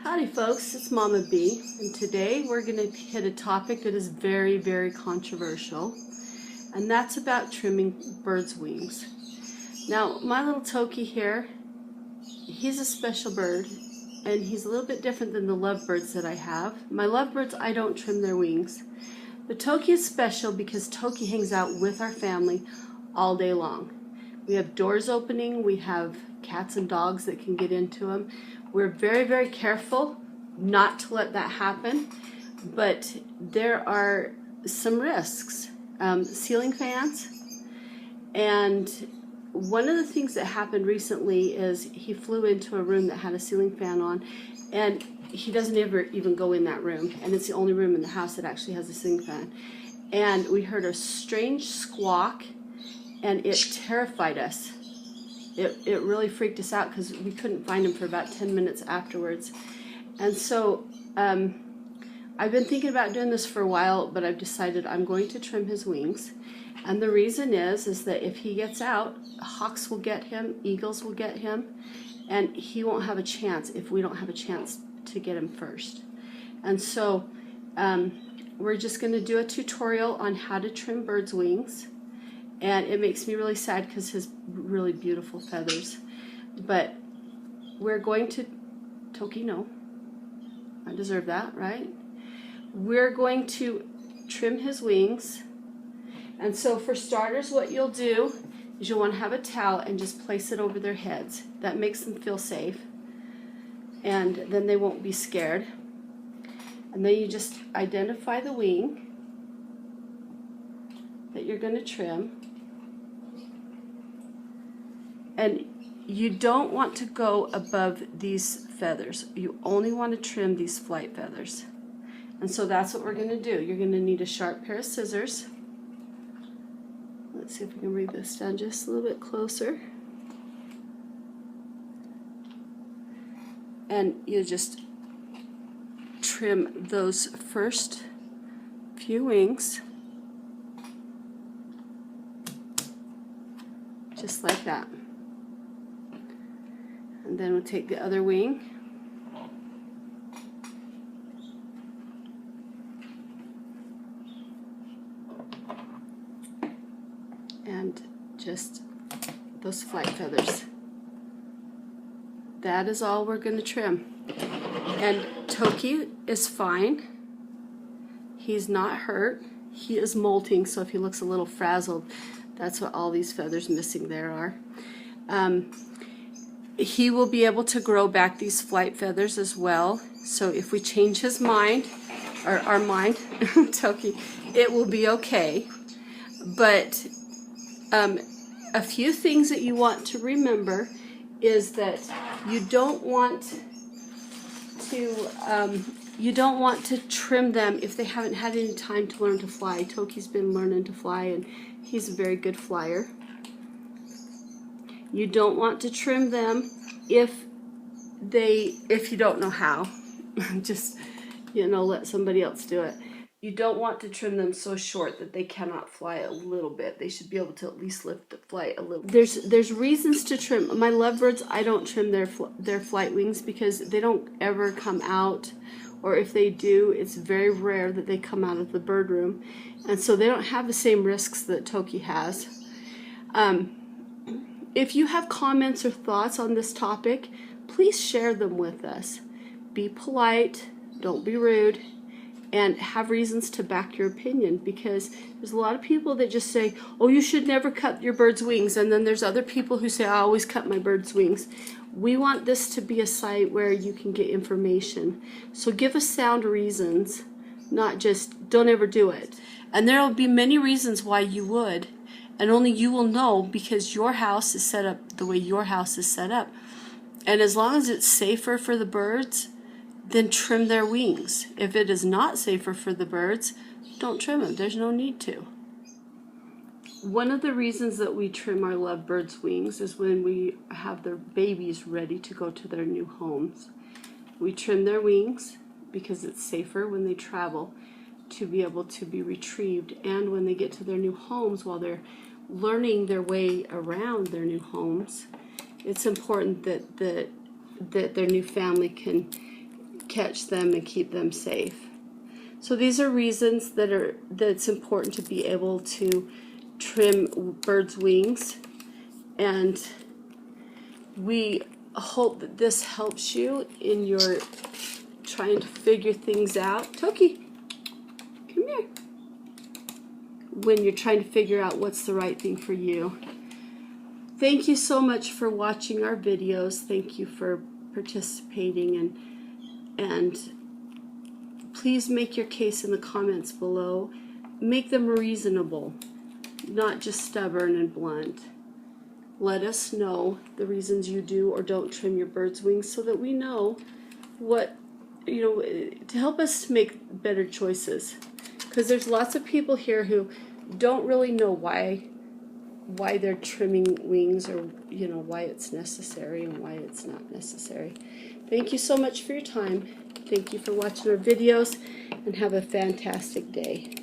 Howdy folks, it's Mama B, and today we're going to hit a topic that is very, very controversial, and that's about trimming birds' wings. Now, my little Toki here, he's a special bird, and he's a little bit different than the lovebirds that I have. My lovebirds, I don't trim their wings. The Toki is special because Toki hangs out with our family all day long. We have doors opening, we have cats and dogs that can get into them. We're very, very careful not to let that happen, but there are some risks. Ceiling fans, and one of the things that happened recently is he flew into a room that had a ceiling fan on, and he doesn't ever even go in that room, and it's the only room in the house that actually has a ceiling fan. And we heard a strange squawk, and it terrified us. It really freaked us out because we couldn't find him for about 10 minutes afterwards. And so I've been thinking about doing this for a while, but I've decided I'm going to trim his wings. And the reason is that if he gets out, hawks will get him, eagles will get him, and he won't have a chance if we don't have a chance to get him first. And so we're just going to do a tutorial on how to trim birds' wings. And it makes me really sad because his really beautiful feathers. But we're going to, Toki, no, I deserve that, right? We're going to trim his wings. And so for starters, what you'll do is you'll want to have a towel and just place it over their heads. That makes them feel safe. And then they won't be scared. And then you just identify the wing that you're going to trim. And you don't want to go above these feathers. You only want to trim these flight feathers. And so that's what we're going to do. You're going to need a sharp pair of scissors. Let's see if we can bring this down just a little bit closer. And you just trim those first few wings. Just like that. And then we'll take the other wing and just those flight feathers. That is all we're going to trim. And Toki is fine. He's not hurt. He is molting, so if he looks a little frazzled, that's what all these feathers missing there are. He will be able to grow back these flight feathers as well. So if we change his mind, or our mind, Toki, it will be okay. But a few things that you want to remember is that you don't want to trim them if they haven't had any time to learn to fly. Toki's been learning to fly, and he's a very good flyer. You don't want to trim them if you don't know how. Just, let somebody else do it. You don't want to trim them so short that they cannot fly a little bit. They should be able to at least lift the flight a little. There's reasons to trim. My lovebirds, I don't trim their flight wings because they don't ever come out, or if they do, it's very rare that they come out of the bird room, and so they don't have the same risks that Toki has. If you have comments or thoughts on this topic, please share them with us. Be polite, don't be rude, and have reasons to back your opinion, because there's a lot of people that just say, oh, you should never cut your bird's wings, and then there's other people who say, I always cut my bird's wings. We want this to be a site where you can get information. So give us sound reasons, not just don't ever do it. And there will be many reasons why you would. And only you will know because your house is set up the way your house is set up. And as long as it's safer for the birds, then trim their wings. If it is not safer for the birds, don't trim them. There's no need to. One of the reasons that we trim our lovebirds' wings is when we have their babies ready to go to their new homes. We trim their wings because it's safer when they travel to be able to be retrieved, and when they get to their new homes, while they're learning their way around their new homes, it's important that their new family can catch them and keep them safe. So these are reasons that it's important to be able to trim birds' wings, and we hope that this helps you in your trying to figure things out. Toki, come here. When you're trying to figure out what's the right thing for you. Thank you so much for watching our videos. Thank you for participating, and please make your case in the comments below. Make them reasonable, not just stubborn and blunt. Let us know the reasons you do or don't trim your bird's wings so that we know what, to help us make better choices. Because there's lots of people here who don't really know why they're trimming wings, or why it's necessary and why it's not necessary. Thank you so much for your time. Thank you for watching our videos, and have a fantastic day.